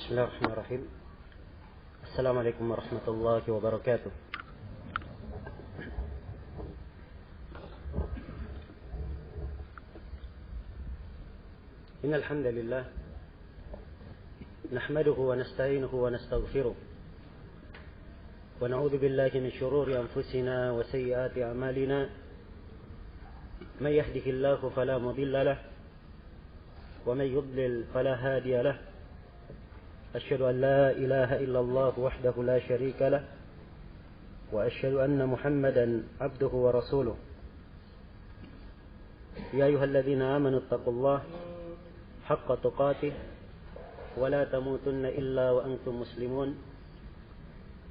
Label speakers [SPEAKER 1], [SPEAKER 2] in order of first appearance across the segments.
[SPEAKER 1] بسم الله الرحمن الرحيم. السلام عليكم ورحمة الله وبركاته. إن الحمد لله نحمده ونستعينه ونستغفره ونعوذ بالله من شرور أنفسنا وسيئات أعمالنا. من يهده الله فلا مضل له ومن يضلل فلا هادي له. أشهد أن لا إله إلا الله وحده لا شريك له وأشهد أن محمدا عبده ورسوله. يا أيها الذين آمنوا اتقوا الله حق تقاته ولا تموتن إلا وأنتم مسلمون.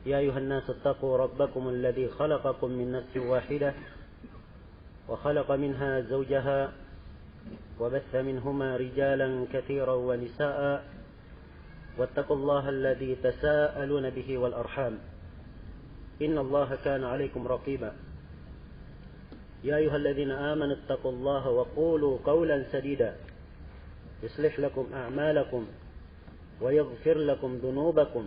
[SPEAKER 1] يا أيها الناس اتقوا ربكم الذي خلقكم من نفس واحدة وخلق منها زوجها وبث منهما رجالا كثيرا ونساء واتقوا الله الذي تساءلون به والأرحام إن الله كان عليكم رقيبا. يا أيها الذين آمنوا اتقوا الله وقولوا قولا سديدا يصلح لكم أعمالكم ويغفر لكم ذنوبكم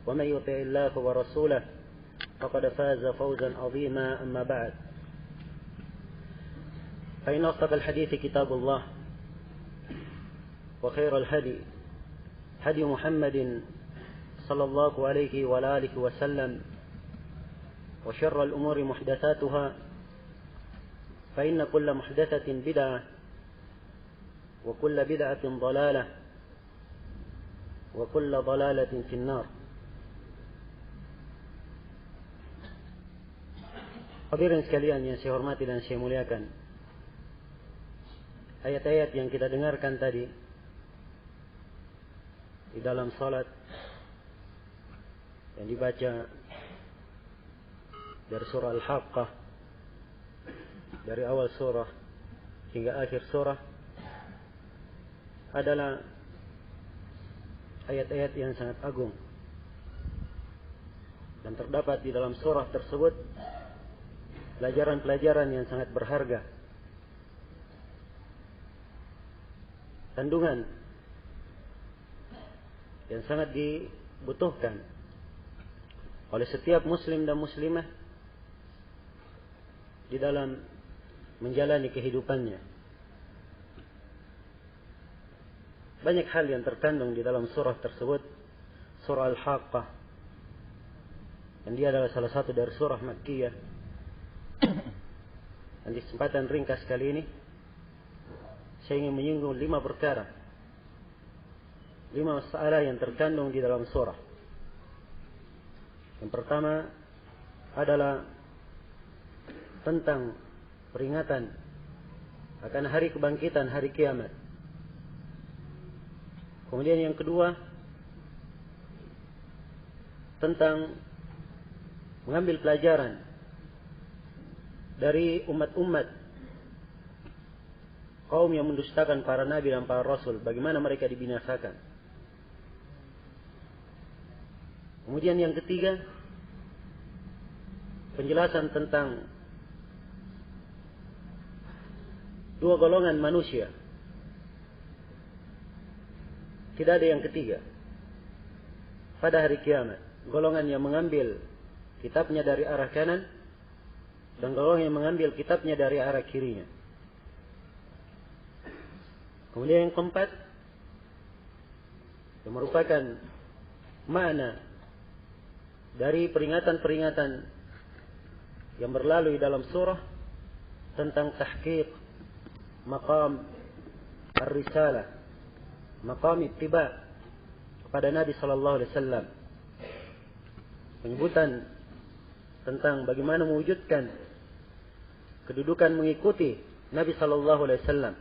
[SPEAKER 1] ومن يطع الله ورسوله فقد فاز فوزا عظيما. أما بعد، فإن أصدق الحديث كتاب الله وخير الهدي هدي محمد صلى الله عليه وآله وسلم وشر الأمور محدثاتها فإن كل محدثة بدعة وكل بدعة ضلالة وكل ضلالة في النار. Hadirin sekalian yang saya hormati dan saya muliakan, ayat-ayat yang kita dengarkan tadi di dalam salat yang dibaca dari surah Al-Haqqah, dari awal surah hingga akhir surah, adalah ayat-ayat yang sangat agung, dan terdapat di dalam surah tersebut pelajaran-pelajaran yang sangat berharga, kandungan yang sangat dibutuhkan oleh setiap muslim dan muslimah di dalam menjalani kehidupannya. Banyak hal yang terkandung di dalam surah tersebut, surah Al-Haqqah, dan dia adalah salah satu dari surah Makkiyah. Dan di kesempatan ringkas kali ini saya ingin menyinggung 5 perkara, 5 masalah yang terkandung di dalam surah. Yang pertama adalah tentang peringatan akan hari kebangkitan, hari kiamat. Kemudian yang kedua tentang mengambil pelajaran dari umat-umat kaum yang mendustakan para nabi dan para rasul, bagaimana mereka dibinasakan. Kemudian yang ketiga, penjelasan tentang 2 golongan manusia. Tidak ada yang ketiga pada hari kiamat. Golongan yang mengambil kitabnya dari arah kanan dan golongan yang mengambil kitabnya dari arah kirinya. Kemudian yang keempat, yang merupakan makna dari peringatan-peringatan yang berlalu di dalam surah tentang tahqiq maqam ar-risalah, maqam ittiba kepada Nabi sallallahu alaihi wasallam. Penyebutan tentang bagaimana mewujudkan kedudukan mengikuti Nabi sallallahu alaihi wasallam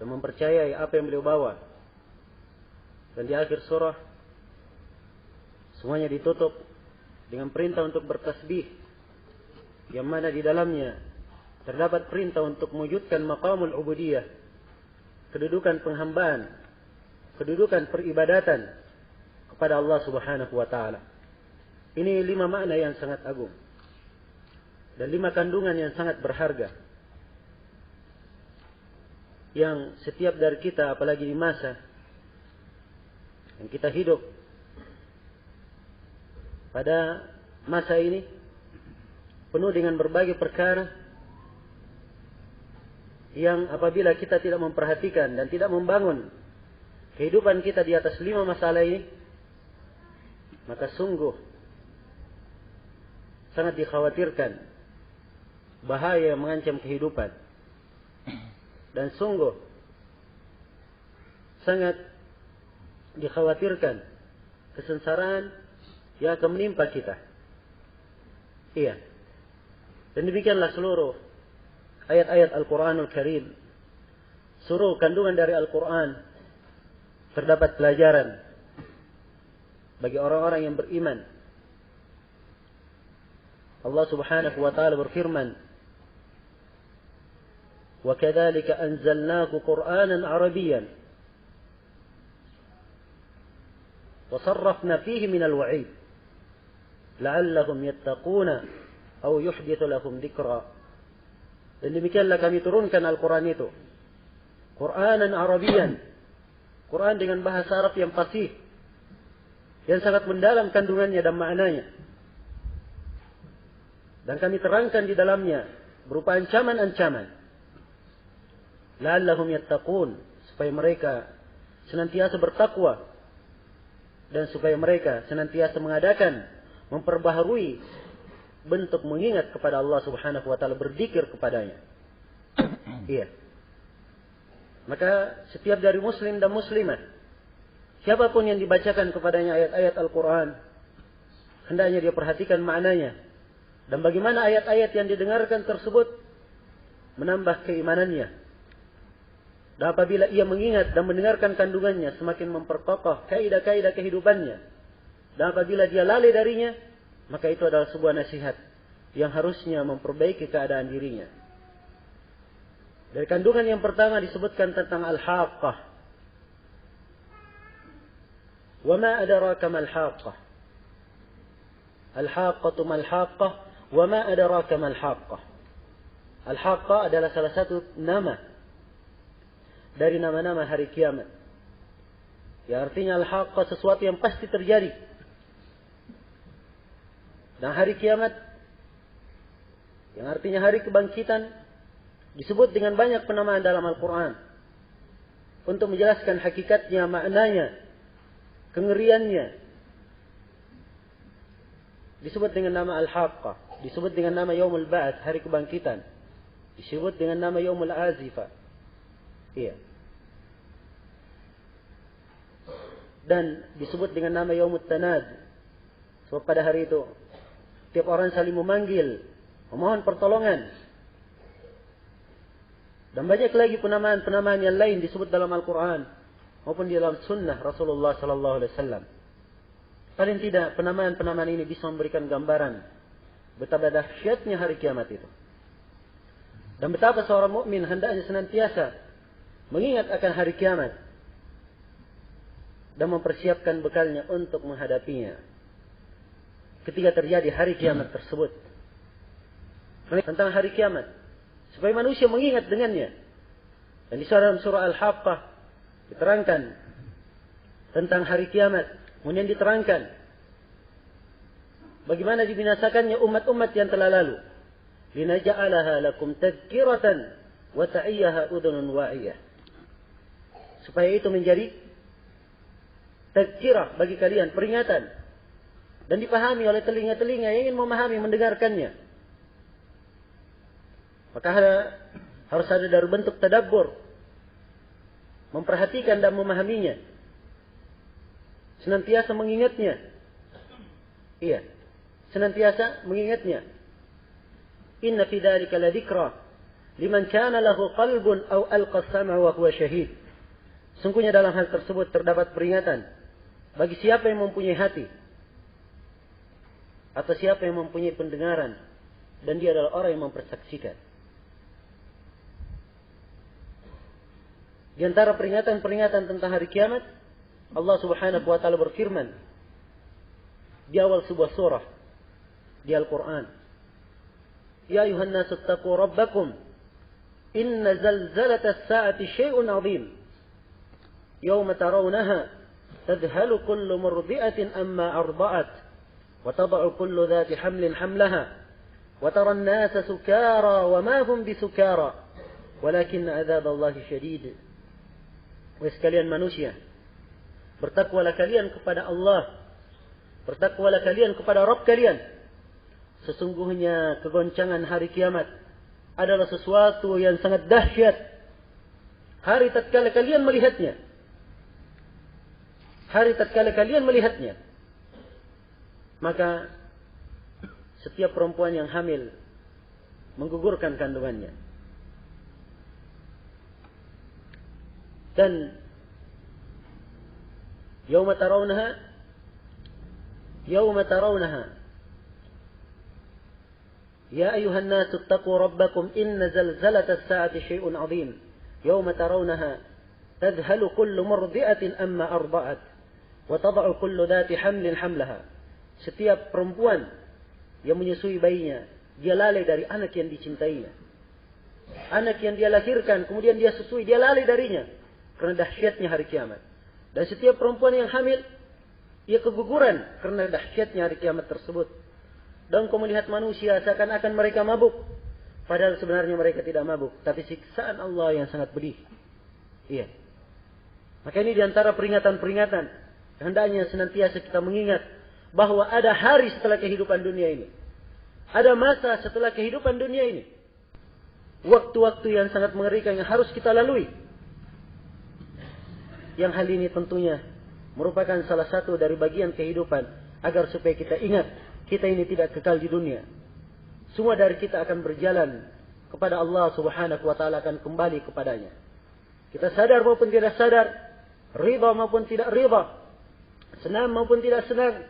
[SPEAKER 1] dan mempercayai apa yang beliau bawa. Dan di akhir surah semuanya ditutup dengan perintah untuk bertasbih, yang mana di dalamnya terdapat perintah untuk mewujudkan maqamul ubudiyah, kedudukan penghambaan, kedudukan peribadatan kepada Allah Subhanahu wa taala. Ini 5 makna yang sangat agung dan 5 kandungan yang sangat berharga, yang setiap dari kita, apalagi di masa yang kita hidup pada masa ini penuh dengan berbagai perkara yang apabila kita tidak memperhatikan dan tidak membangun kehidupan kita di atas 5 masalah ini, maka sungguh sangat dikhawatirkan bahaya yang mengancam kehidupan. Dan sungguh sangat dikhawatirkan kesengsaraan yang akan menimpa kita. Iya. Dan demikianlah seluruh ayat-ayat Al-Quranul Karim. Seluruh kandungan dari Al-Quran terdapat pelajaran bagi orang-orang yang beriman. Allah Subhanahu wa taala berfirman, وَكَذَلِكَ أَنزَلْنَاهُ قُرْآنًا عَرَبِيًّا وَصَرَّفْنَا فِيهِ مِنَ الْوَعِيدِ لَعَلَّهُمْ يَتَّقُونَ أَوْ يُحْدِثُ لَهُمْ ذِكْرًا. Dan demikianlah kami turunkan Al-Quran itu, Qur'anan Arabian, Quran dengan bahasa Arab yang fasih, yang sangat mendalam kandungannya dan maknanya. Dan kami terangkan di dalamnya berupa ancaman-ancaman. La'allahum yattaqun, supaya mereka senantiasa bertakwa dan supaya mereka senantiasa mengadakan, memperbaharui bentuk mengingat kepada Allah Subhanahu wa taala, berzikir kepadanya. Iya. Maka setiap dari muslim dan muslimah, siapapun yang dibacakan kepadanya ayat-ayat Al-Quran, hendaknya dia perhatikan maknanya dan bagaimana ayat-ayat yang didengarkan tersebut menambah keimanannya. Dan apabila ia mengingat dan mendengarkan kandungannya, semakin memperkokoh kaidah-kaidah kehidupannya. Dan apabila dia lalai darinya, maka itu adalah sebuah nasihat yang harusnya memperbaiki keadaan dirinya. Dari kandungan yang pertama disebutkan tentang Al-Haqqah. Wa ma adraka mal haqqah. Al-Haqqatu mal haqqah, wa ma adraka mal haqqah. Al-Haqqah adalah salah satu nama dari nama-nama hari kiamat. Ya, artinya Al-Haqqah sesuatu yang pasti terjadi. Dan hari kiamat, yang artinya hari kebangkitan, disebut dengan banyak penamaan dalam Al-Quran. Untuk menjelaskan hakikatnya, maknanya, kengeriannya. Disebut dengan nama Al-Haqqah. Disebut dengan nama Yaumul Ba'ats, hari kebangkitan. Disebut dengan nama Yaumul Azifah. Iya. Dan disebut dengan nama Yaumut Tanad. Sebab pada hari itu tiap orang saling memanggil, memohon pertolongan. Dan banyak lagi penamaan-penamaan yang lain disebut dalam Al-Quran maupun di dalam sunnah Rasulullah sallallahu alaihi wasallam. Paling tidak penamaan-penamaan ini bisa memberikan gambaran betapa dahsyatnya hari kiamat itu. Dan betapa seorang mukmin hendaknya senantiasa mengingat akan hari kiamat dan mempersiapkan bekalnya untuk menghadapinya ketika terjadi hari kiamat tersebut. Tentang hari kiamat, supaya manusia mengingat dengannya. Dan di dalam surah Al-Haqqah diterangkan tentang hari kiamat, kemudian diterangkan bagaimana dibinasakannya umat-umat yang telah lalu. Linaja'alaha lakum tadhkiratan wa ta'iyyaha udhunun wa'iyah. Supaya itu menjadi tadhkirah bagi kalian, peringatan, dan dipahami oleh telinga-telinga yang ingin memahami, mendengarkannya. Maka harus ada dari bentuk tadabbur, memperhatikan dan memahaminya, senantiasa mengingatnya. Iya, senantiasa mengingatnya. Inna fi dzalika ladzikra liman kana lahu qalbun aw alqa as-sam'a wa huwa syahid. Sungguhnya dalam hal tersebut terdapat peringatan bagi siapa yang mempunyai hati atau siapa yang mempunyai pendengaran dan dia adalah orang yang mempersaksikan. Di antara peringatan-peringatan tentang hari kiamat, Allah Subhanahu wa taala berfirman di awal sebuah surah di Al-Quran, Ya ayuhan nasu attaqu rabbakum inna zalzalata as-sa'ati syai'un 'azim yawma tarawunaha تذهل كل مرضئة أما أرضعت وتضع كل ذات حمل حملها وترى الناس سكارى وما هم بسكارى ولكن عذاب الله شديد. Wahai sekalian manusia, bertakwalah kalian kepada Allah, bertakwalah kalian kepada Rabb kalian. Sesungguhnya kegoncangan hari kiamat adalah sesuatu yang sangat dahsyat. Hari tatkala kalian melihatnya, maka setiap perempuan yang hamil menggugurkan kandungannya. Dan yauma tarawnaha ya ayuhan nasu ittaqu rabbakum inna zalzalata as-sa'ati syai'un 'azim yauma tarawnaha tadhhalu kullu murdi'atin amma arda'at wa tad'u kullu dhati hamlin hamlaha. Setiap perempuan yang menyusui bayinya, dia lalai dari anak yang dicintainya. Anak yang dia lahirkan, kemudian dia susui, dia lalai darinya. Karena dahsyatnya hari kiamat. Dan setiap perempuan yang hamil, ia keguguran karena dahsyatnya hari kiamat tersebut. Dan kau melihat manusia seakan-akan mereka mabuk. Padahal sebenarnya mereka tidak mabuk. Tapi siksaan Allah yang sangat pedih. Iya. Maka ini diantara peringatan-peringatan. Hendaknya senantiasa kita mengingat bahwa ada hari setelah kehidupan dunia ini. Ada masa setelah kehidupan dunia ini. Waktu-waktu yang sangat mengerikan yang harus kita lalui. Yang hal ini tentunya merupakan salah satu dari bagian kehidupan agar supaya kita ingat kita ini tidak kekal di dunia. Semua dari kita akan berjalan kepada Allah Subhanahu wa taala, akan kembali kepadanya. Kita sadar maupun tidak sadar, ridha maupun tidak ridha, senang maupun tidak senang,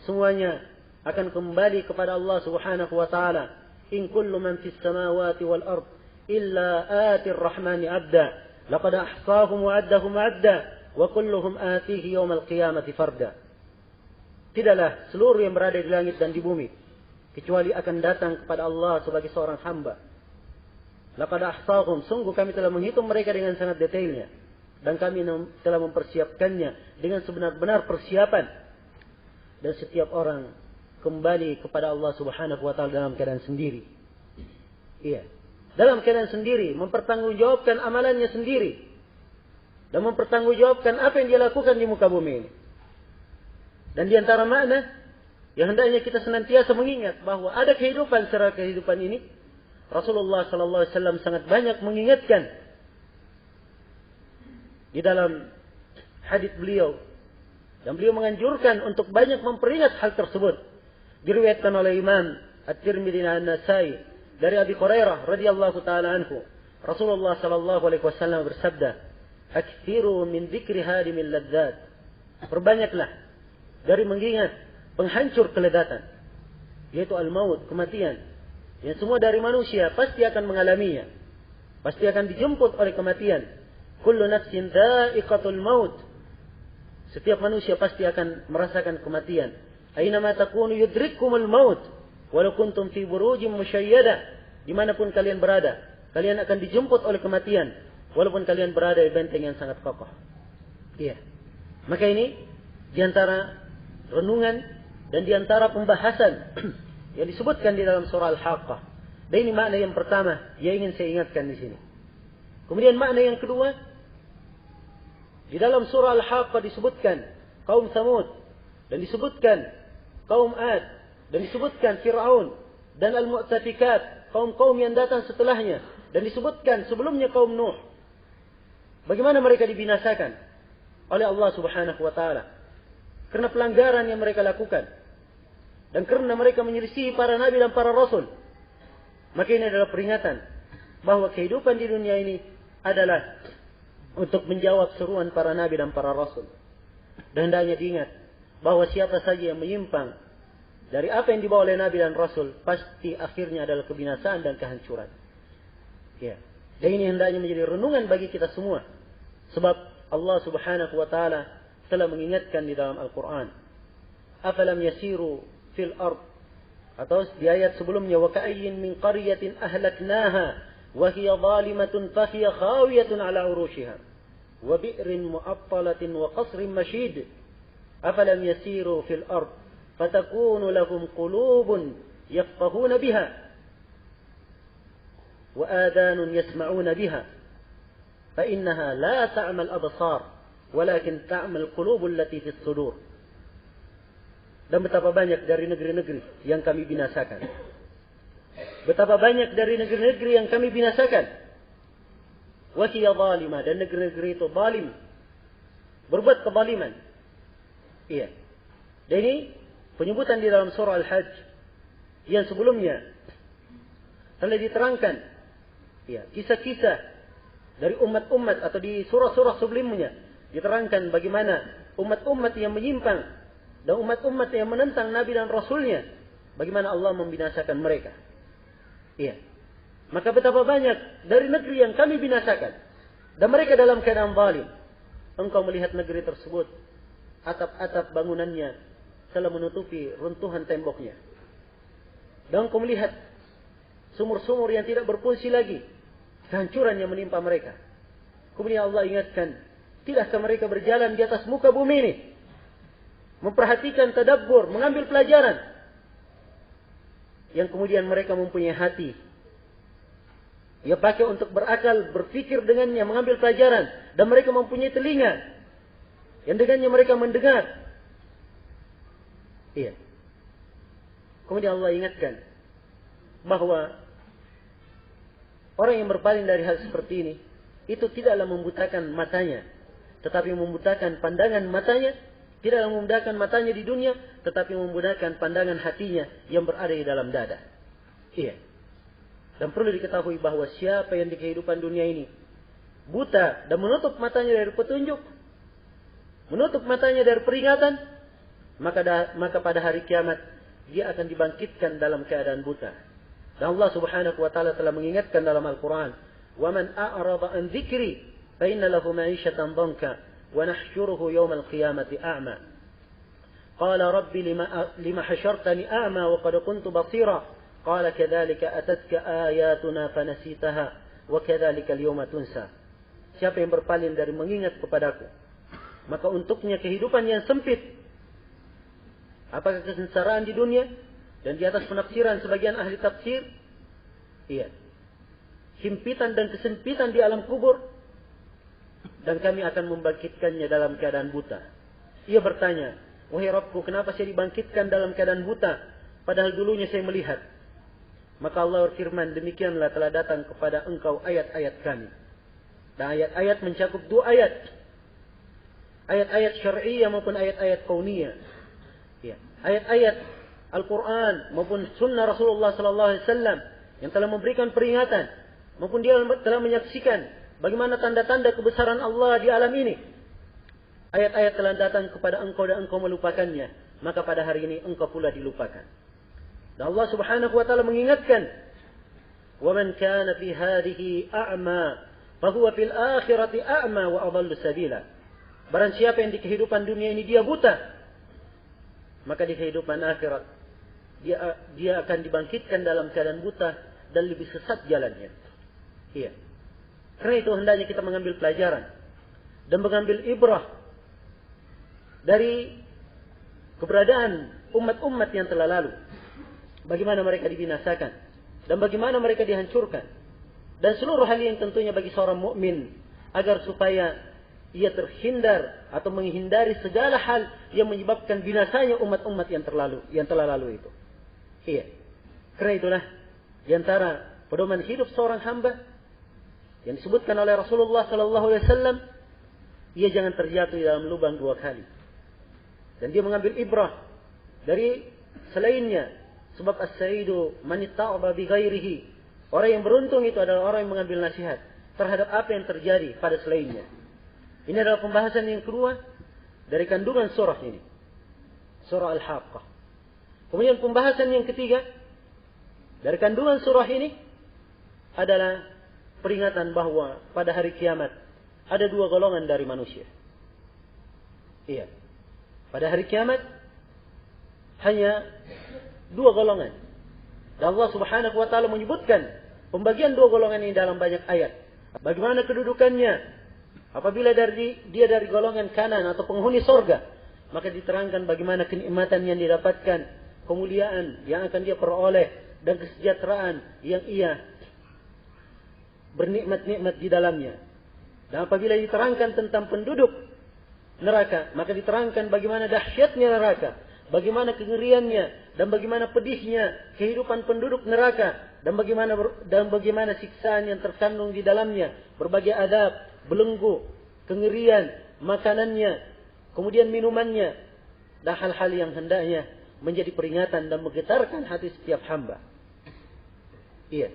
[SPEAKER 1] semuanya akan kembali kepada Allah Subhanahu wa taala. In kullu man fis samawati wal ard illa atir rahmani abda. Laqad ahsahum wa addahum adda wa kulluhum atihi yawmal qiyamati farda. Tidaklah seluruh yang berada di langit dan di bumi kecuali akan datang kepada Allah sebagai seorang hamba. Laqad ahsahum, sungguh kami telah menghitung mereka dengan sangat detailnya dan kami telah mempersiapkannya dengan sebenar-benar persiapan. Dan setiap orang kembali kepada Allah Subhanahu wa taala dalam keadaan sendiri. Iya. Dalam keadaan sendiri, mempertanggungjawabkan amalannya sendiri. Dan mempertanggungjawabkan apa yang dia lakukan di muka bumi ini. Dan di antara makna yang hendaknya kita senantiasa mengingat bahwa ada kehidupan setelah kehidupan ini. Rasulullah SAW sangat banyak mengingatkan di dalam hadits beliau. Dan beliau menganjurkan untuk banyak memperingat hal tersebut. Diriwayatkan oleh Imam At-Tirmidzi dan An-Nasai dari Abi Hurairah radhiyallahu taala anhu, Rasulullah sallallahu alaihi wasallam bersabda, "Aktsiru min dzikri hadimil ladzat." Perbanyaklah dari mengingat penghancur kelezatan, yaitu al-maut, kematian. Yang semua dari manusia pasti akan mengalaminya. Pasti akan dijemput oleh kematian. Kullu nafsin dha'iqatul maut. Setiap manusia pasti akan merasakan kematian. Aina ma takunu yudrikkumul maut. Walau kuntum fi burujim musyayyada, dimanapun kalian berada, kalian akan dijemput oleh kematian, walaupun kalian berada di benteng yang sangat kokoh. Iya. Maka ini diantara renungan dan diantara pembahasan yang disebutkan di dalam surah Al-Haqqah. Dan ini makna yang pertama yang ingin saya ingatkan di sini. Kemudian makna yang kedua, di dalam surah Al-Haqqah disebutkan kaum Tsamud dan disebutkan kaum Ad. Dan disebutkan Fir'aun dan Al-Mu'tafikat, kaum-kaum yang datang setelahnya. Dan disebutkan sebelumnya kaum Nuh. Bagaimana mereka dibinasakan oleh Allah Subhanahu wa taala karena pelanggaran yang mereka lakukan dan karena mereka menyelisihi para nabi dan para rasul. Maka ini adalah peringatan bahwa kehidupan di dunia ini adalah untuk menjawab seruan para nabi dan para rasul. Dan hendaknya diingat bahwa siapa saja yang menyimpang dari apa yang dibawa oleh Nabi dan Rasul, pasti akhirnya adalah kebinasaan dan kehancuran. Ya. Dan ini hendaknya menjadi renungan bagi kita semua. Sebab Allah Subhanahu wa taala telah mengingatkan di dalam Al-Quran. Afalam yasiru fil ard. Atau di ayat sebelumnya, wa ka'ayyin min qaryatin ahlaknaha wa hiya zalimatun fa hiya khawiyatun ala urushiha. wa bi'rin mu'attalatin wa qasrin mashid afalam yasiru fil ard fatakunu lahum qulubun yafqahuna biha wa adhanun yasma'una biha fa innaha la ta'mal absar walakin ta'mal qulubul lati fis sudur. Dan betapa banyak dari negeri-negeri yang kami binasakan. Betapa banyak dari negeri-negeri yang kami binasakan. Wa hiya zalimah, dan negeri-negeri itu zalim, berbuat kezaliman. Iya. Dan ini penyebutan di dalam surah Al-Hajj yang sebelumnya telah diterangkan. Iya, kisah-kisah dari umat-umat atau di surah-surah sebelumnya diterangkan bagaimana umat-umat yang menyimpang dan umat-umat yang menentang Nabi dan Rasulnya, bagaimana Allah membinasakan mereka. Iya. Maka betapa banyak dari negeri yang kami binasakan dan mereka dalam keadaan zalim. Engkau melihat negeri tersebut, atap-atap bangunannya telah menutupi runtuhan temboknya. Dan engkau melihat sumur-sumur yang tidak berfungsi lagi, kehancuran yang menimpa mereka. Kemudian Allah ingatkan, tidakkah mereka berjalan di atas muka bumi ini, memperhatikan, tadabbur, mengambil pelajaran, yang kemudian mereka mempunyai hati, ia pakai untuk berakal, berfikir dengannya, mengambil pelajaran, dan mereka mempunyai telinga yang dengannya mereka mendengar. Iya. Kemudian Allah ingatkan bahwa orang yang berpaling dari hal seperti ini itu tidaklah membutakan matanya, tetapi membutakan pandangan matanya. Tidaklah memudahkan matanya di dunia, tetapi memudahkan pandangan hatinya yang berada di dalam dada. Iya. Dan perlu diketahui bahwa siapa yang di kehidupan dunia ini buta dan menutup matanya dari petunjuk, menutup matanya dari peringatan, maka pada hari kiamat dia akan dibangkitkan dalam keadaan buta. Dan Allah Subhanahu wa taala telah mengingatkan dalam Al-Qur'an, "Wa man a'rada an dzikri fa inna lahu ma'ishatan dhanka wa nahsyuruhu yawmal qiyamati a'ma." Qala rabbi lima hasyartani a'ma wa qad kuntu basira. Qala kadzalika atatka ayatuna fanasitaha wa kadzalika al-yawma tunsa. Siapa yang berpaling dari mengingat kepadaku, maka untuknya kehidupan yang sempit. Apakah kesengsaraan di dunia dan di atas penafsiran sebagian ahli tafsir? Iya. Himpitan dan kesempitan di alam kubur, dan kami akan membangkitkannya dalam keadaan buta. Ia bertanya, "Wahai Rabbku, kenapa saya dibangkitkan dalam keadaan buta padahal dulunya saya melihat?" Maka Allah berfirman, "Demikianlah telah datang kepada engkau ayat-ayat kami." Dan ayat-ayat mencakup dua ayat. Ayat-ayat syar'iyyah maupun ayat-ayat kauniyah. Ya. Ayat-ayat Al-Quran maupun sunnah Rasulullah SAW yang telah memberikan peringatan, maupun dia telah menyaksikan bagaimana tanda-tanda kebesaran Allah di alam ini. Ayat-ayat telah datang kepada engkau dan engkau melupakannya, maka pada hari ini engkau pula dilupakan. Dan Allah Subhanahu wa taala mengingatkan, "Wa man kana fi hadhihi a'ma, fa huwa fil akhirati a'ma wa adallu sabila." Barang siapa yang di kehidupan dunia ini dia buta, maka di kehidupan akhirat dia akan dibangkitkan dalam keadaan buta dan lebih sesat jalannya. Iya. Karena itu hendaknya kita mengambil pelajaran dan mengambil ibrah dari keberadaan umat-umat yang telah lalu. Bagaimana mereka dibinasakan dan bagaimana mereka dihancurkan, dan seluruh hal yang tentunya bagi seorang mukmin agar supaya ia terhindar atau menghindari segala hal yang menyebabkan binasanya umat-umat yang telah lalu itu. Iya. Karena itulah di antara pedoman hidup seorang hamba yang disebutkan oleh Rasulullah SAW, ia jangan terjatuh di dalam lubang dua kali, dan dia mengambil ibrah dari selainnya. Sebab as-sa'idu man itta'aba bi ghairihi. Orang yang beruntung itu adalah orang yang mengambil nasihat terhadap apa yang terjadi pada selainnya. Ini adalah pembahasan yang kedua dari kandungan surah ini. Surah Al-Haqqah. Kemudian pembahasan yang ketiga dari kandungan surah ini adalah peringatan bahwa pada hari kiamat ada dua golongan dari manusia. Iya. Pada hari kiamat hanya dua golongan. Dan Allah Subhanahu wa taala menyebutkan pembagian dua golongan ini dalam banyak ayat. Bagaimana kedudukannya Apabila dia dari golongan kanan atau penghuni sorga, maka diterangkan bagaimana kenikmatan yang didapatkan, kemuliaan yang akan dia peroleh, dan kesejahteraan yang ia bernikmat-nikmat di dalamnya. Dan apabila diterangkan tentang penduduk neraka, maka diterangkan bagaimana dahsyatnya neraka, bagaimana kengeriannya, dan bagaimana pedihnya kehidupan penduduk neraka, dan bagaimana siksaan yang terkandung di dalamnya, berbagai adab, belenggu, kengerian, makanannya, kemudian minumannya, dan hal-hal yang hendaknya menjadi peringatan dan menggetarkan hati setiap hamba. Iya,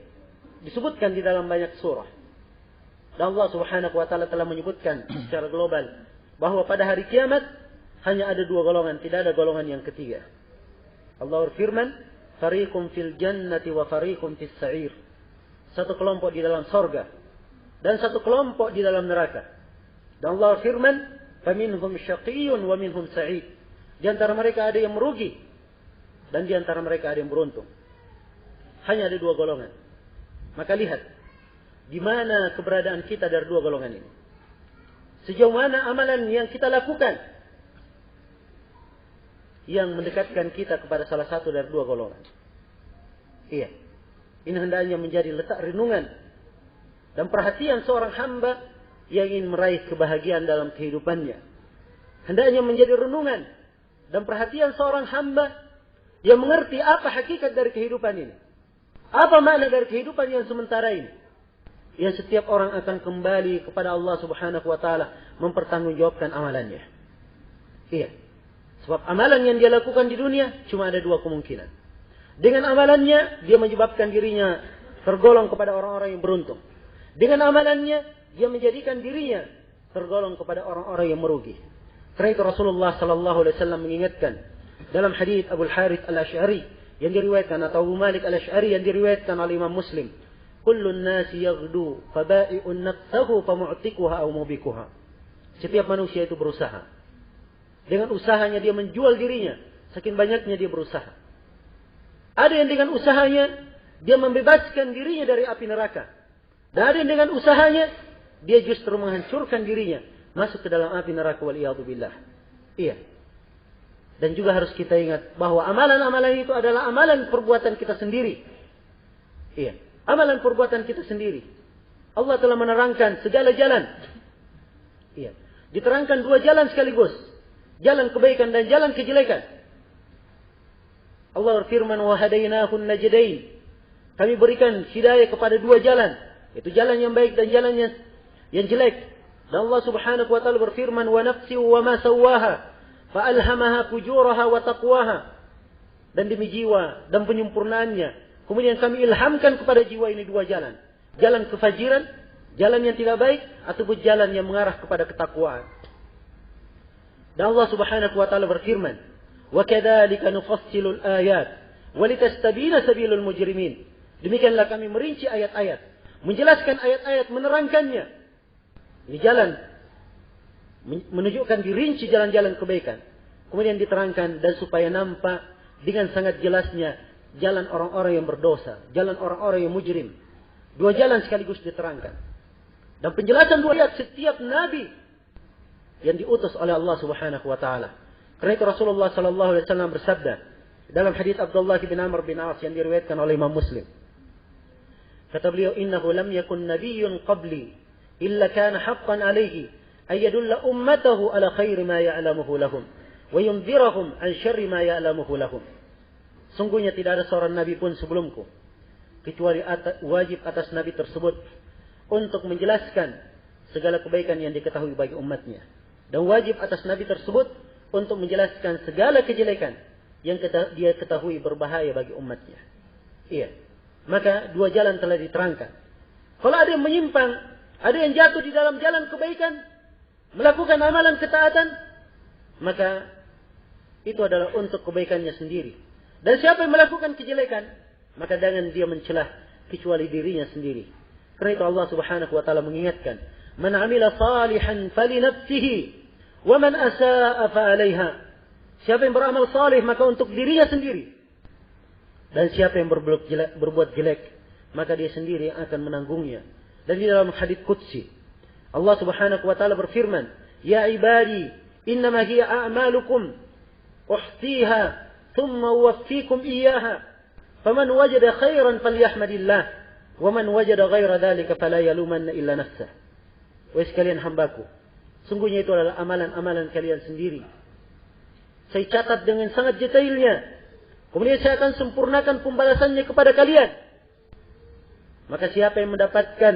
[SPEAKER 1] disebutkan di dalam banyak surah. Dan Allah Subhanahu wa taala telah menyebutkan secara global bahwa pada hari kiamat hanya ada dua golongan, tidak ada golongan yang ketiga. Allah berfirman, "Fariqun fil jannati wa fariqun fis sa'ir." Satu kelompok di dalam sorga dan satu kelompok di dalam neraka. Dan Allah berfirman, "Faminhum syaqiyyun wa minhum sa'id." Di antara mereka ada yang merugi dan di antara mereka ada yang beruntung. Hanya ada dua golongan. Maka lihat di mana keberadaan kita dari dua golongan ini. Sejauh mana amalan yang kita lakukan yang mendekatkan kita kepada salah satu dari dua golongan. Iya. Ini hendaknya menjadi letak renungan dan perhatian seorang hamba yang ingin meraih kebahagiaan dalam kehidupannya. Hendaknya menjadi renungan dan perhatian seorang hamba yang mengerti apa hakikat dari kehidupan ini. Apa makna dari kehidupan yang sementara ini. Yang setiap orang akan kembali kepada Allah Subhanahu wa taala mempertanggungjawabkan amalannya. Iya. Sebab amalan yang dia lakukan di dunia cuma ada dua kemungkinan. Dengan amalannya dia menyebabkan dirinya tergolong kepada orang-orang yang beruntung. Dengan amalannya dia menjadikan dirinya tergolong kepada orang-orang yang merugi. Karena itu Rasulullah sallallahu alaihi wasallam mengingatkan dalam hadis Abu Harits Al-Asy'ari yang diriwayatkan atau Abu Malik Al-Asy'ari yang diriwayatkan oleh Imam Muslim, "Kullun nasi yaghdu faba'i'un nafsahu famu'tikuha aw mubikuha." Setiap manusia itu berusaha. Dengan usahanya dia menjual dirinya, saking banyaknya dia berusaha. Ada yang dengan usahanya dia membebaskan dirinya dari api neraka. Dan ada yang dengan usahanya dia justru menghancurkan dirinya masuk ke dalam api neraka waliyadzubillah. Iya. Dan juga harus kita ingat bahwa amalan-amalan itu adalah amalan perbuatan kita sendiri. Iya. Amalan perbuatan kita sendiri. Allah telah menerangkan segala jalan. Iya. Diterangkan dua jalan sekaligus. Jalan kebaikan dan jalan kejelekan. Allah berfirman, "Wa hadainahun najdain." Kami berikan hidayah kepada dua jalan, yaitu jalan yang baik dan jalan yang jelek. Dan Allah Subhanahu wa taala berfirman, "Wa nafsi wa ma sawwaha, fa alhamaha fujuraha wa taqwaha." Dan demi jiwa dan penyempurnaannya, kemudian kami ilhamkan kepada jiwa ini dua jalan. Jalan kefajiran, jalan yang tidak baik, ataupun jalan yang mengarah kepada ketakwaan. Dan Allah Subhanahu wa taala berfirman, "Wa kadzalika nufassilu al-ayat wa litastabina sabilul mujrimin." Demikianlah kami merinci ayat-ayat, menjelaskan ayat-ayat, menerangkannya. Ini jalan menunjukkan dirinci jalan-jalan kebaikan. Kemudian diterangkan dan supaya nampak dengan sangat jelasnya jalan orang-orang yang berdosa, jalan orang-orang yang mujrim. Dua jalan sekaligus diterangkan. Dan penjelasan dua ayat setiap nabi yang diutus oleh Allah Subhanahu wa taala. Karena itu Rasulullah sallallahu alaihi wasallam bersabda dalam hadis Abdullah bin Amr bin As yang diriwayatkan oleh Imam Muslim. Kata beliau, "Innahu lam yakun nabiyyun qabli illa kana haqqan alayhi ay yadulla ummatahu ala khairi ma ya'lamuhu lahum wa yunzirahum an syarri ma ya'lamuhu lahum." Sungguhnya tidak ada seorang nabi pun sebelumku kecuali wajib atas nabi tersebut untuk menjelaskan segala kebaikan yang diketahui bagi umatnya. Dan wajib atas nabi tersebut untuk menjelaskan segala kejelekan yang dia ketahui berbahaya bagi umatnya. Iya. Maka dua jalan telah diterangkan. Kalau ada yang menyimpang, ada yang jatuh di dalam jalan kebaikan, melakukan amalan ketaatan, maka itu adalah untuk kebaikannya sendiri. Dan siapa yang melakukan kejelekan, maka jangan dia mencelah kecuali dirinya sendiri. Karena itu Allah Subhanahu wa taala mengingatkan, "Man 'amila salihan falinafsihi wa man asaa'a fa 'alaiha." Siapa yang beramal saleh maka untuk dirinya sendiri. Dan siapa yang berbuat jelek maka dia sendiri yang akan menanggungnya. Dan di dalam hadits qudsi
[SPEAKER 2] Allah Subhanahu wa taala berfirman, "Ya ibadi, innama hiya a'malukum uhtiha thumma uwaffikum iyyaha. Faman wajada khairan falyahmadillah, wa man wajada ghaira dzalika fala yalumanna illa nafsah." Wahai sekalian hambaku, sungguhnya itu adalah amalan-amalan kalian sendiri. Saya catat dengan sangat detailnya. Kemudian saya akan sempurnakan pembalasannya kepada kalian. Maka siapa yang mendapatkan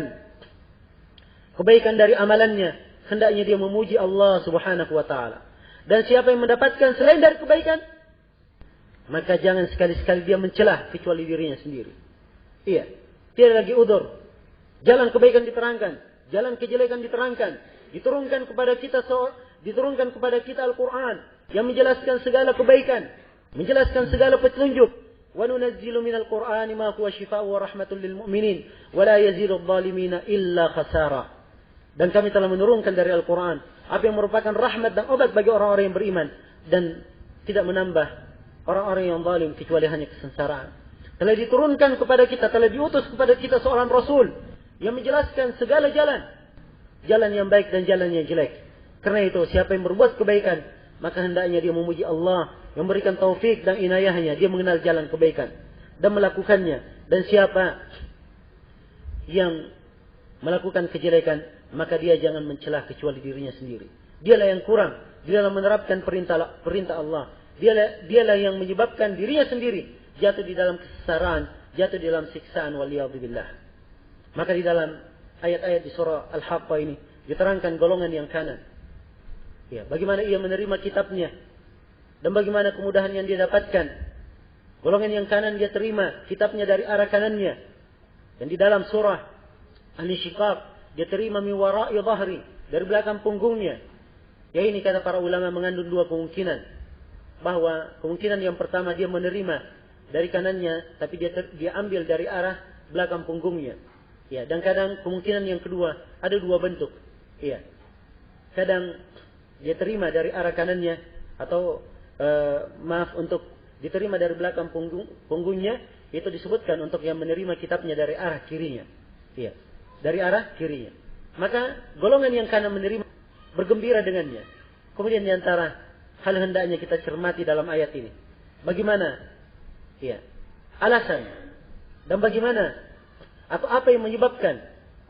[SPEAKER 2] kebaikan dari amalannya, hendaknya dia memuji Allah Subhanahu wa taala. Dan siapa yang mendapatkan selain dari kebaikan, maka jangan sekali-sekali dia mencelah kecuali dirinya sendiri. Iya, tidak lagi udzur. Jalan kebaikan diterangkan, jalan kejelekan diterangkan. Diturunkan kepada kita Al-Qur'an yang menjelaskan segala kebaikan, menjelaskan segala petunjuk. Wa nunazzilu minal Qur'ani ma huwa shifaa'un wa rahmatun lil mu'minin wa la yazidu adh-dhalimina illa khasara. Dan kami telah menurunkan dari Al-Quran apa yang merupakan rahmat dan obat bagi orang-orang yang beriman, dan tidak menambah orang-orang yang zalim kecuali hanya kesengsaraan. Telah diturunkan kepada kita, telah diutus kepada kita seorang Rasul yang menjelaskan segala jalan, jalan yang baik dan jalan yang jelek. Karena itu siapa yang berbuat kebaikan, maka hendaknya dia memuji Allah yang memberikan taufik dan inayahnya, dia mengenal jalan kebaikan dan melakukannya. Dan siapa yang melakukan kejelekan, maka dia jangan mencelah kecuali dirinya sendiri. Dialah yang kurang, dialah menerapkan perintah Allah. Dialah yang menyebabkan dirinya sendiri jatuh di dalam kesesaraan, jatuh di dalam siksaan waliyadzubillah. Maka di dalam ayat-ayat di surah Al-Haqqah ini diterangkan golongan yang kanan. Ya, bagaimana ia menerima kitabnya dan bagaimana kemudahan yang dia dapatkan. Golongan yang kanan dia terima kitabnya dari arah kanannya. Dan di dalam surah Al-Insyiqaq dia terima min wara'i dhahri, dari belakang punggungnya. Ya, ini kata para ulama mengandung dua kemungkinan. Bahwa kemungkinan yang pertama dia menerima dari kanannya, tapi dia ambil dari arah belakang punggungnya. Ya, dan kadang kemungkinan yang kedua ada dua bentuk. Ya. Kadang dia terima dari arah kanannya, atau untuk diterima dari belakang punggungnya, itu disebutkan untuk yang menerima kitabnya dari arah kirinya. Iya, dari arah kirinya. Maka golongan yang kanan menerima, bergembira dengannya. Kemudian di antara hal hendaknya kita cermati dalam ayat ini, bagaimana ya alasan dan bagaimana atau apa yang menyebabkan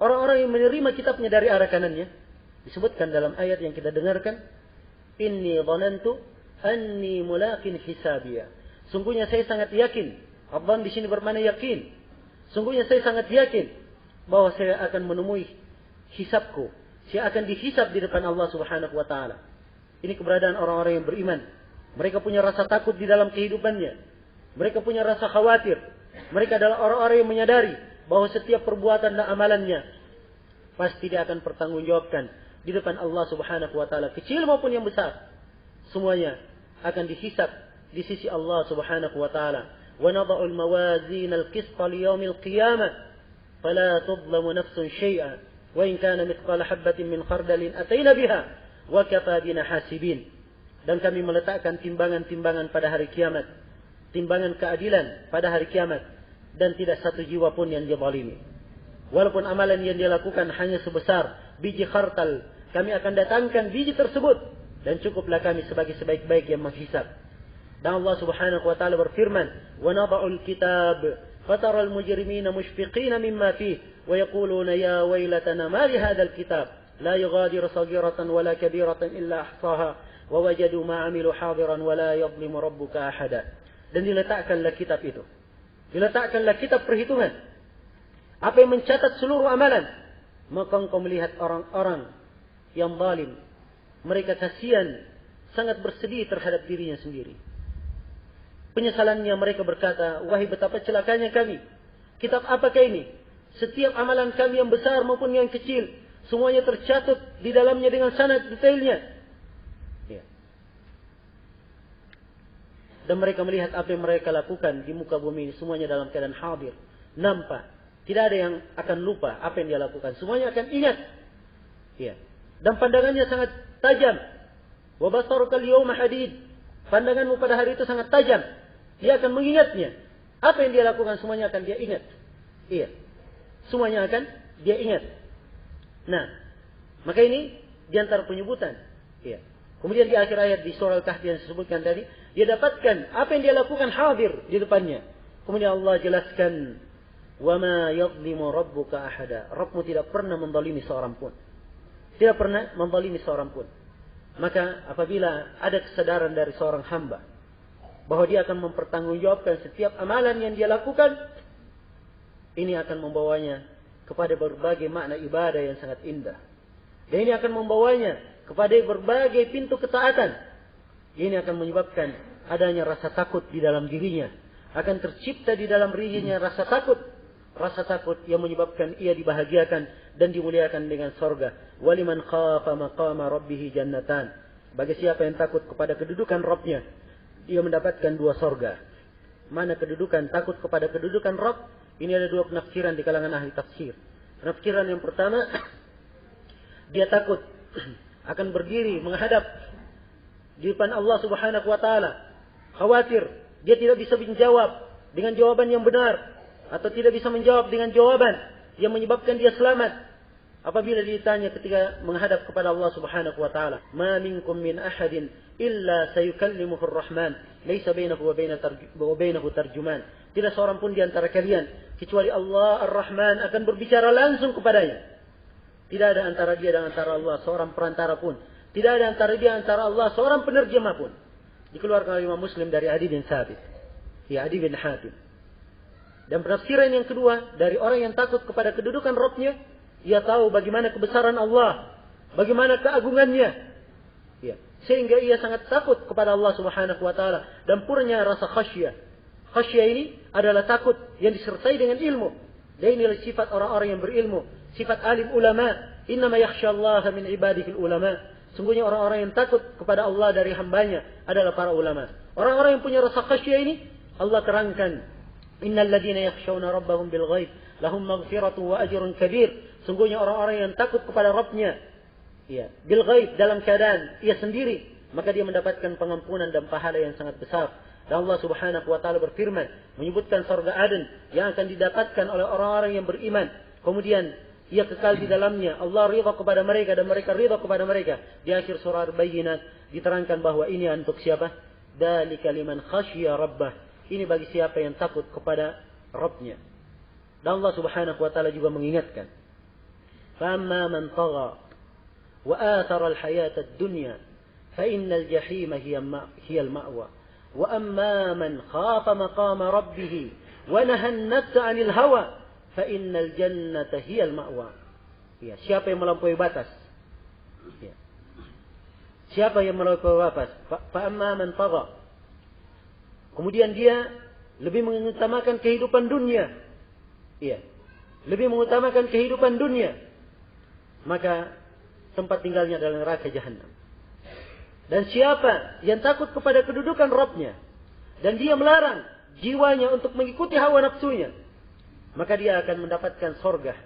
[SPEAKER 2] orang-orang yang menerima kitabnya dari arah kanannya. Disebutkan dalam ayat yang kita dengarkan, inni dhanantu anni mulaqin hisabiyah. Sungguhnya saya sangat yakin. Adhan di sini bermakna yakin. Sungguhnya saya sangat yakin bahwa saya akan menemui hisabku. Saya akan dihisab di depan Allah Subhanahu wa taala. Ini keberadaan orang-orang yang beriman. Mereka punya rasa takut di dalam kehidupannya. Mereka punya rasa khawatir. Mereka adalah orang-orang yang menyadari bahwa setiap perbuatan dan amalannya pasti dia akan pertanggungjawabkan di depan Allah Subhanahu wa taala, kecil maupun yang besar. Semuanya akan dihisab di sisi Allah Subhanahu wa taala. Wa nada'u al-mawazin al-qisṭa li yawm al-qiyamah fala tudlamu nafsun syai'an wa in kana mithqala habatin min khardalin atayna biha wa kafa bina hasibin. Dan kami meletakkan timbangan-timbangan pada hari kiamat, timbangan keadilan pada hari kiamat, dan tidak satu jiwa pun yang dizalimi. Walaupun amalan yang dia lakukan hanya sebesar biji khartal, kami akan datangkan biji tersebut dan cukuplah kami sebagai sebaik-baik yang menghisab. Dan Allah Subhanahu wa taala berfirman, "Wa nada'ul kitab fataral mujrimina mushfiqina mimma fihi wa yaquluna ya waylatana ma li hadzal kitab la yughadiru saghiratan wala kabiratan illa ahsaha wa wajadu ma 'amilu hadiran wa la yadhlimu rabbuka ahada." Dan diletakkanlah kitab itu. Diletakkanlah kitab perhitungan. Apa yang mencatat seluruh amalan. Maka engkau melihat orang-orang yang zalim. Mereka kasihan, sangat bersedih terhadap dirinya sendiri. Penyesalannya mereka berkata, wahai betapa celakanya kami. Kitab apakah ini? Setiap amalan kami yang besar maupun yang kecil, semuanya tercatat di dalamnya dengan sanad detailnya. Ya. Dan mereka melihat apa yang mereka lakukan di muka bumi ini, semuanya dalam keadaan hadir, nampak. Tidak ada yang akan lupa apa yang dia lakukan. Semuanya akan ingat. Ya. Dan pandangannya sangat tajam. Wa basarukal yawma hadid. Pandanganmu pada hari itu sangat tajam. Dia akan mengingatnya. Apa yang dia lakukan semuanya akan dia ingat. Iya. Semuanya akan dia ingat. Nah, Maka ini di antara penyebutan. Ya. Kemudian di akhir ayat di surah Al-Kahfi yang disebutkan tadi, dia dapatkan apa yang dia lakukan hadir di depannya. Kemudian Allah jelaskan, "Wa ma yadhlimu rabbuka ahada." Rabbmu tidak pernah menzalimi seorang pun. Tidak pernah menzalimi seorang pun. Maka apabila ada kesadaran dari seorang hamba bahwa dia akan mempertanggungjawabkan setiap amalan yang dia lakukan, ini akan membawanya kepada berbagai makna ibadah yang sangat indah. Dan ini akan membawanya kepada berbagai pintu ketaatan. Ini akan menyebabkan adanya rasa takut di dalam dirinya. Akan tercipta di dalam dirinya rasa takut. Rasa takut yang menyebabkan ia dibahagiakan dan dimuliakan dengan sorga. Waliman khafa maqama rabbih jannatan. Bagi siapa yang takut kepada kedudukan Rabbnya, ia mendapatkan dua sorga. Mana kedudukan takut kepada kedudukan Rabb? Ini ada dua penafsiran di kalangan ahli tafsir. Penafsiran yang pertama, dia takut akan berdiri menghadap di depan Allah Subhanahu wa taala. Khawatir dia tidak bisa menjawab dengan jawaban yang benar atau tidak bisa menjawab dengan jawaban yang menyebabkan dia selamat. Apabila ditanya ketika menghadap kepada Allah Subhanahu wa taala, "Ma minkum min ahadin illa sayukallimuhu ar-Rahman, laisa bainahu wa bainahu tarjuman." Tidak seorang pun di antara kalian kecuali Allah Ar-Rahman akan berbicara langsung kepadanya. Tidak ada antara dia dan antara Allah seorang perantara pun. Tidak ada antara dia dan antara Allah seorang penerjemah pun. Dikeluarkan oleh Imam Muslim dari Adi bin Thabit. Ya, Adi bin Hatim. Dan penafsiran yang kedua, dari orang yang takut kepada kedudukan Rabbnya, ia tahu bagaimana kebesaran Allah, bagaimana keagungannya. Ya, sehingga ia sangat takut kepada Allah Subhanahu wa taala dan purnya rasa khasyah. Khasyah ini adalah takut yang disertai dengan ilmu. Dan inilah sifat orang-orang yang berilmu. Sifat alim ulama, innama yakhsyallaha min ibadihi ulama. Sungguhnya orang-orang yang takut kepada Allah dari hambanya adalah para ulama. Orang-orang yang punya rasa khasyah ini Allah terangkan, innal ladzina yakhshawna rabbahum bil ghaib lahum maghfiratun wa ajrun kabir. Sungguhnya orang-orang yang takut kepada Rabbnya, ya, bil ghaib, dalam keadaan ia sendiri, maka dia mendapatkan pengampunan dan pahala yang sangat besar. Dan Allah Subhanahu wa taala berfirman menyebutkan surga Aden yang akan didapatkan oleh orang-orang yang beriman. Kemudian ia kekal di dalamnya. Allah ridha kepada mereka dan mereka ridha kepada mereka. Di akhir surah Al-Bayyinat diterangkan bahwa ini untuk siapa? Dzalika liman khasyiya rabbah. Ini bagi siapa yang takut kepada Rabbnya. Dan Allah Subhanahu wa taala juga mengingatkan, "Famma man tagha wa athara al-hayata ad-dunya fa innal jahima hiya al-ma'wa. Wa amma man khafa maqama rabbih wa nahaa an-nafsa 'anil hawa fa innal jannata hiyal ma'wa." Ya, siapa yang melampaui batas? Ya. Siapa yang melampaui batas? Fa amma man tagha. Kemudian dia lebih mengutamakan kehidupan dunia. Iya. Lebih mengutamakan kehidupan dunia. Maka tempat tinggalnya adalah neraka jahanam. Dan siapa yang takut kepada kedudukan Rabbnya dan dia melarang jiwanya untuk mengikuti hawa nafsunya, maka dia akan mendapatkan sorga.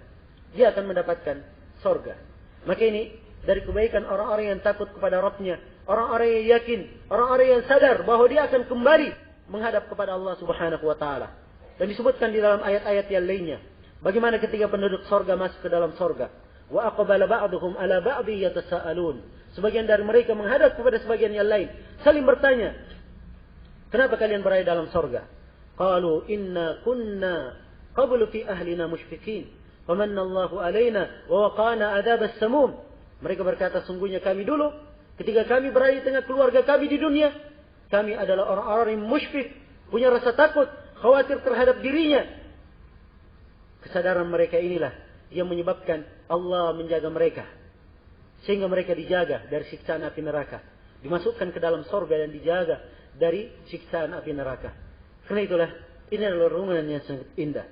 [SPEAKER 2] Dia akan mendapatkan sorga. Maka ini dari kebaikan orang-orang yang takut kepada Rabbnya, orang-orang yang yakin, orang-orang yang sadar bahwa dia akan kembali menghadap kepada Allah Subhanahu wa taala. Dan disebutkan di dalam ayat-ayat yang lainnya, bagaimana ketika penduduk sorga masuk ke dalam sorga, wa aqbala ba'duhum ala ba'di yatasaalun. Sebagian dari mereka menghadap kepada sebagian yang lain, saling bertanya, "Kenapa kalian berada dalam sorga?" Qalu inna kunna qablu fi ahlina musyfiqin, famanna Allahu alaina wa waqana adzab as-samum. Mereka berkata, sungguhnya kami dulu ketika kami berada di tengah keluarga kami di dunia, kami adalah orang-orang yang musyfiq, punya rasa takut, khawatir terhadap dirinya. Kesadaran mereka inilah yang menyebabkan Allah menjaga mereka, sehingga mereka dijaga dari siksaan api neraka, dimasukkan ke dalam surga dan dijaga dari siksaan api neraka. Karena itulah ini adalah renungan yang sangat indah.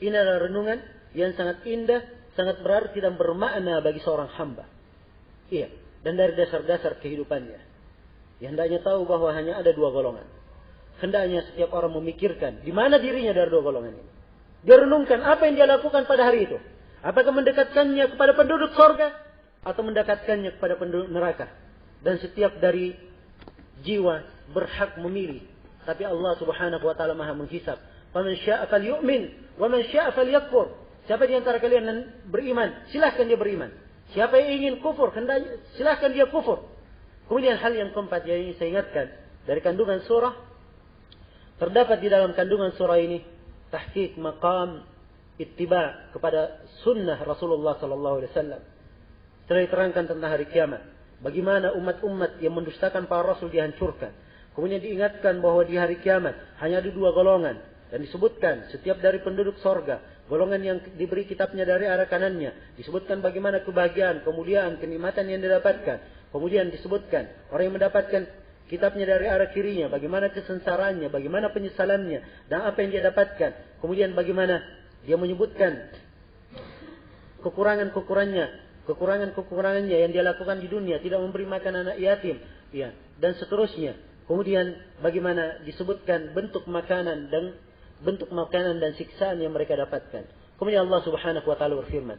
[SPEAKER 2] Ini adalah renungan yang sangat indah, sangat berarti dan bermakna bagi seorang hamba. Iya, dan dari dasar-dasar kehidupannya, ya, hendaknya tahu bahwa hanya ada dua golongan. Hendaknya setiap orang memikirkan di mana dirinya dari dua golongan ini. Dia renungkan apa yang dia lakukan pada hari itu. Apakah mendekatkannya kepada penduduk surga atau mendekatkannya kepada penduduk neraka. Dan setiap dari jiwa berhak memilih. Tapi Allah Subhanahu wa taala Maha menghisab. Faman syaa'a falyu'min wa man syaa'a falyakfur. Siapa di antara kalian yang beriman, silahkan dia beriman. Siapa yang ingin kufur, hendaknya silahkan dia kufur. Kemudian hal yang keempat yang ingin saya ingatkan dari kandungan surah, terdapat di dalam kandungan surah ini tahqiq maqam ittiba kepada sunnah Rasulullah sallallahu alaihi wasallam. Setelah diterangkan tentang hari kiamat, bagaimana umat-umat yang mendustakan para rasul dihancurkan. Kemudian diingatkan bahwa di hari kiamat hanya ada dua golongan. Dan disebutkan setiap dari penduduk sorga, golongan yang diberi kitabnya dari arah kanannya. Disebutkan bagaimana kebahagiaan, kemuliaan, kenikmatan yang didapatkan. Kemudian disebutkan orang yang mendapatkan kitabnya dari arah kirinya, bagaimana kesengsaraannya, bagaimana penyesalannya, dan apa yang dia dapatkan. Kemudian bagaimana dia menyebutkan kekurangannya yang dia lakukan di dunia, tidak memberi makan anak yatim, ya, dan seterusnya. Kemudian bagaimana disebutkan bentuk makanan dan siksaan yang mereka dapatkan. Kemudian Allah Subhanahu wa taala berfirman,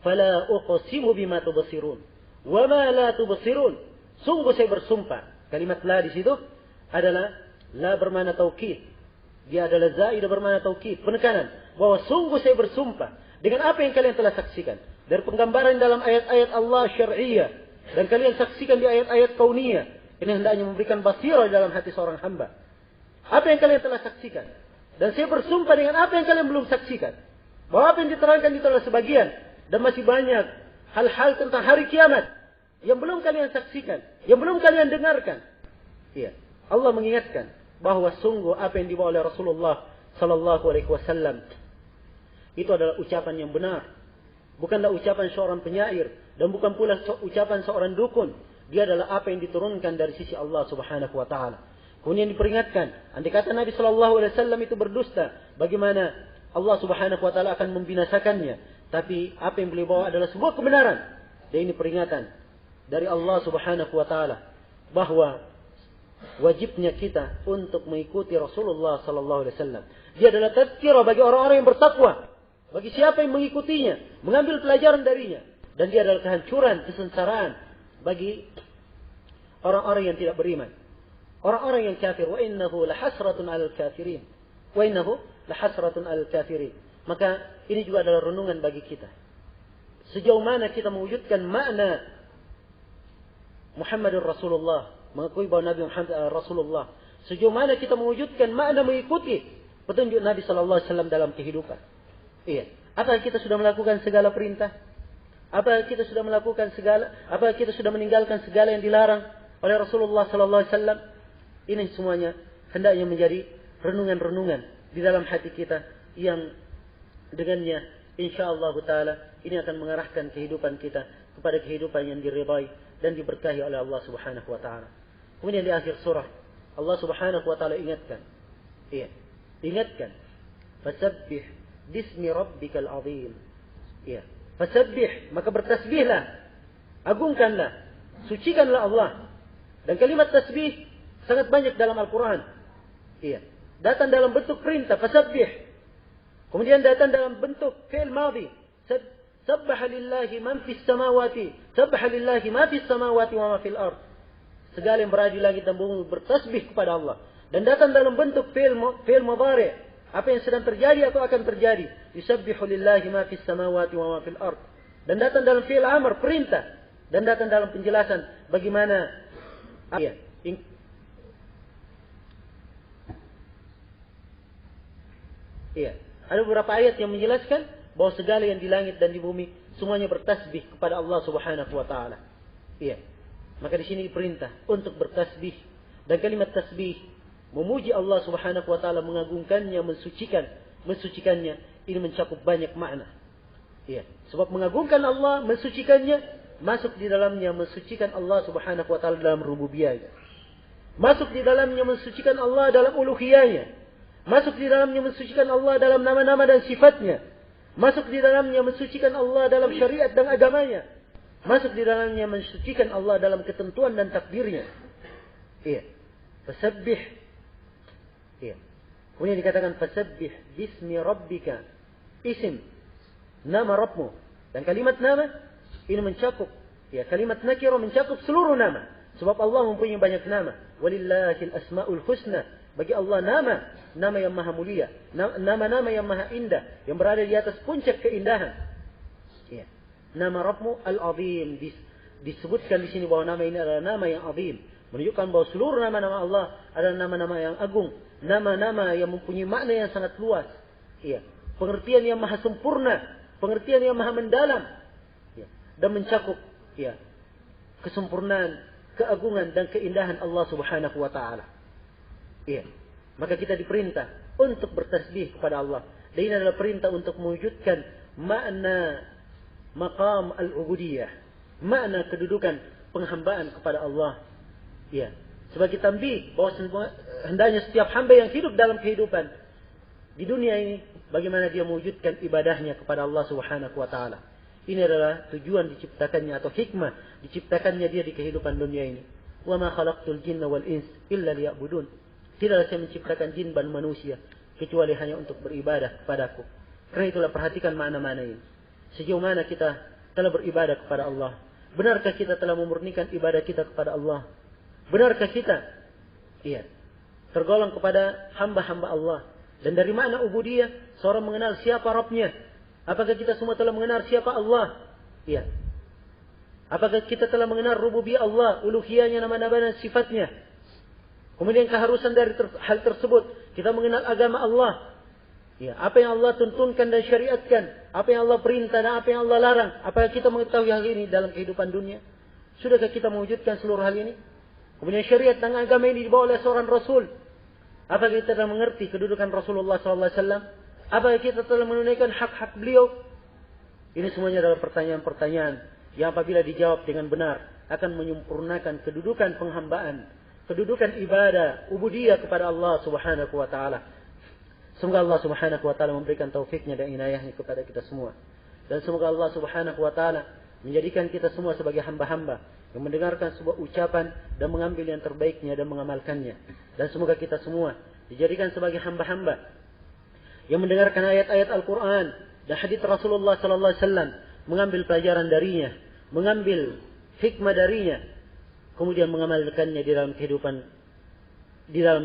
[SPEAKER 2] "Fala uqsimu bima tubsirun wa ma la tubsirun." Sungguh saya bersumpah. Kalimat la di situ adalah la bermakna taukid. Dia adalah zaidah bermakna taukid, penekanan bahwa sungguh saya bersumpah dengan apa yang kalian telah saksikan dari penggambaran dalam ayat-ayat Allah syar'iyyah dan kalian saksikan di ayat-ayat kauniyah. Ini hendaknya memberikan basirah dalam hati seorang hamba. Apa yang kalian telah saksikan. Dan saya bersumpah dengan apa yang kalian belum saksikan. Bahwa apa yang diterangkan itu adalah sebagian. Dan masih banyak hal-hal tentang hari kiamat. Yang belum kalian saksikan. Yang belum kalian dengarkan. Iya. Allah mengingatkan. Bahwa sungguh apa yang dibawa oleh Rasulullah Sallallahu Alaihi Wasallam. Itu adalah ucapan yang benar. Bukanlah ucapan seorang penyair. Dan bukan pula ucapan seorang dukun. Dia adalah apa yang diturunkan dari sisi Allah Subhanahu wa taala. Kemudian diperingatkan, andai kata Nabi sallallahu alaihi wasallam itu berdusta, bagaimana Allah Subhanahu wa taala akan membinasakannya. Tapi apa yang beliau bawa adalah sebuah kebenaran. Dan ini peringatan dari Allah Subhanahu wa taala bahwa wajibnya kita untuk mengikuti Rasulullah sallallahu alaihi wasallam. Dia adalah tazkirah bagi orang-orang yang bertakwa. Bagi siapa yang mengikutinya, mengambil pelajaran darinya, dan dia adalah kehancuran, kesengsaraan bagi orang-orang yang tidak beriman. Orang-orang yang kafir, wa innahu lahasratun 'alal kafirin. Wa innahu lahasratun 'alal kafirin. Maka ini juga adalah renungan bagi kita. Sejauh mana kita mewujudkan makna Muhammadur Rasulullah, mengakui bahwa Nabi Muhammad Rasulullah. Sejauh mana kita mewujudkan makna mengikuti petunjuk Nabi sallallahu alaihi wasallam dalam kehidupan. Iya. Apakah kita sudah melakukan segala perintah? Apakah kita sudah meninggalkan segala yang dilarang oleh Rasulullah sallallahu alaihi wasallam? Ini semuanya hendaknya menjadi renungan-renungan di dalam hati kita yang dengannya insyaallah taala ini akan mengarahkan kehidupan kita kepada kehidupan yang diridai dan diberkahi oleh Allah Subhanahu wa taala. Kemudian di akhir surah Allah Subhanahu wa taala ingatkan. Iya. Ingatkan. Fasabbih bismi rabbikal azim. Iya. Fasabbih, maka bertasbihlah. Agungkanlah. Sucikanlah Allah. Dan kalimat tasbih sangat banyak dalam Al-Quran. Iya. Datang dalam bentuk perintah. Fasabbih. Kemudian datang dalam bentuk fi'il madhi. Sabbaha lillahi man fis samawati. Sabbaha lillahi ma fis samawati wa ma fil ard. Segala yang berada di langit dan bumi bertasbih kepada Allah. Dan datang dalam bentuk fi'il mudhari'. Apa yang sedang terjadi atau akan terjadi. Yusabbihu lillahi ma fis samawati wa ma fil ard. Dan datang dalam fi'il amr, perintah. Dan datang dalam penjelasan bagaimana Iya. Ada beberapa ayat yang menjelaskan bahwa segala yang di langit dan di bumi semuanya bertasbih kepada Allah Subhanahu wa taala. Iya. Maka di sini diperintah untuk bertasbih, dan kalimat tasbih memuji Allah Subhanahu wa taala, mengagungkannya, mensucikannya, ini mencakup banyak makna. Iya. Sebab mengagungkan Allah, mensucikannya, masuk di dalamnya mensucikan Allah Subhanahu wa taala dalam rububiyahnya. Masuk di dalamnya mensucikan Allah dalam uluhiyahnya. Masuk di dalamnya mensucikan Allah dalam nama-nama dan sifatnya. Masuk di dalamnya mensucikan Allah dalam syariat dan agamanya. Masuk di dalamnya mensucikan Allah dalam ketentuan dan takdirnya. Iya. Fasabbih. Iya. Kemudian dikatakan fasabbih bismi rabbika. Isim. Nama Rabbmu. Dan kalimat nama ini mencakup. Ya, kalimat nakirah mencakup seluruh nama. Sebab Allah mempunyai banyak nama. Walillahil asma'ul husna. Bagi Allah nama yang maha mulia, nama-nama yang maha indah, yang berada di atas puncak keindahan. Ya. Nama Rabbmu Al-Azim. Disebutkan di sini bahwa nama ini adalah nama yang azim. Menunjukkan bahwa seluruh nama-nama Allah adalah nama-nama yang agung. Nama-nama yang mempunyai makna yang sangat luas. Iya. Pengertian yang maha sempurna. Pengertian yang maha mendalam. Iya. Dan mencakup iya, kesempurnaan, keagungan dan keindahan Allah Subhanahu wa taala. Iya. Maka kita diperintah untuk bertasbih kepada Allah. Dan ini adalah perintah untuk mewujudkan makna maqam al-ubudiyah. Makna kedudukan penghambaan kepada Allah. Ya, sebagai tambih bahwa hendaknya setiap hamba yang hidup dalam kehidupan di dunia ini, bagaimana dia mewujudkan ibadahnya kepada Allah Subhanahu wa taala. Ini adalah tujuan diciptakannya atau hikmah diciptakannya dia di kehidupan dunia ini. Wa ma khalaqtul jinna wal ins illa liya'budun. Tidaklah saya menciptakan jin dan manusia kecuali hanya untuk beribadah kepadaku. Karena itulah perhatikan makna-makna ini. Sejauh mana kita telah beribadah kepada Allah? Benarkah kita telah memurnikan ibadah kita kepada Allah? Benarkah kita tergolong kepada hamba-hamba Allah? Dan dari makna ubudiyah, seorang mengenal siapa Rabbnya. Apakah kita semua telah mengenal siapa Allah? Iya. Apakah kita telah mengenal rububiyah Allah, uluhiyahnya, nama-nama dan sifatnya? Kemudian keharusan dari hal tersebut, kita mengenal agama Allah. Ya, apa yang Allah tuntunkan dan syariatkan, apa yang Allah perintah dan apa yang Allah larang. Apakah kita mengetahui hal ini dalam kehidupan dunia? Sudahkah kita mewujudkan seluruh hal ini? Kemudian syariat dan agama ini dibawa oleh seorang Rasul. Apakah kita telah mengerti kedudukan Rasulullah SAW? Apakah kita telah menunaikan hak-hak beliau? Ini semuanya adalah pertanyaan-pertanyaan yang apabila dijawab dengan benar akan menyempurnakan kedudukan penghambaan, kedudukan ibadah, ubudiyah kepada Allah Subhanahu wa taala. Semoga Allah Subhanahu wa taala memberikan taufiknya dan inayahnya kepada kita semua. Dan semoga Allah Subhanahu wa taala menjadikan kita semua sebagai hamba-hamba yang mendengarkan sebuah ucapan dan mengambil yang terbaiknya dan mengamalkannya. Dan semoga kita semua dijadikan sebagai hamba-hamba yang mendengarkan ayat-ayat Al-Quran dan hadits Rasulullah sallallahu alaihi wasallam, mengambil pelajaran darinya, mengambil hikmah darinya, kemudian mengamalkannya di dalam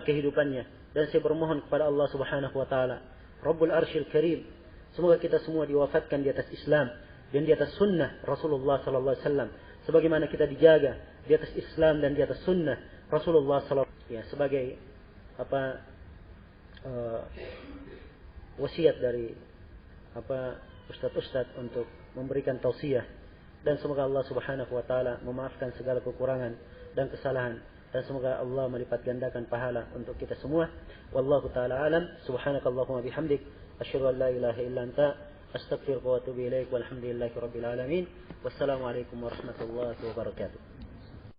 [SPEAKER 2] kehidupannya. Dan saya bermohon kepada Allah Subhanahu wa taala, Rabbul Arsyil Karim, semoga kita semua diwafatkan di atas Islam dan di atas sunnah Rasulullah sallallahu alaihi wasallam, sebagaimana kita dijaga di atas Islam dan di atas sunnah Rasulullah sallallahu alaihi wasallam. Ya, sebagai wasiat dari ustaz-ustaz untuk memberikan tausiah. Dan semoga Allah Subhanahu wa taala memaafkan segala kekurangan dan kesalahan, dan semoga Allah melipat gandakan pahala untuk kita semua. Wallahu taala alam. Subhanakallahumma bihamdik asyhadu an la ilaha illa anta astaghfiruka wa atubu ilaik. Walhamdulillahirabbil alamin. Wassalamu alaikum warahmatullahi wabarakatuh.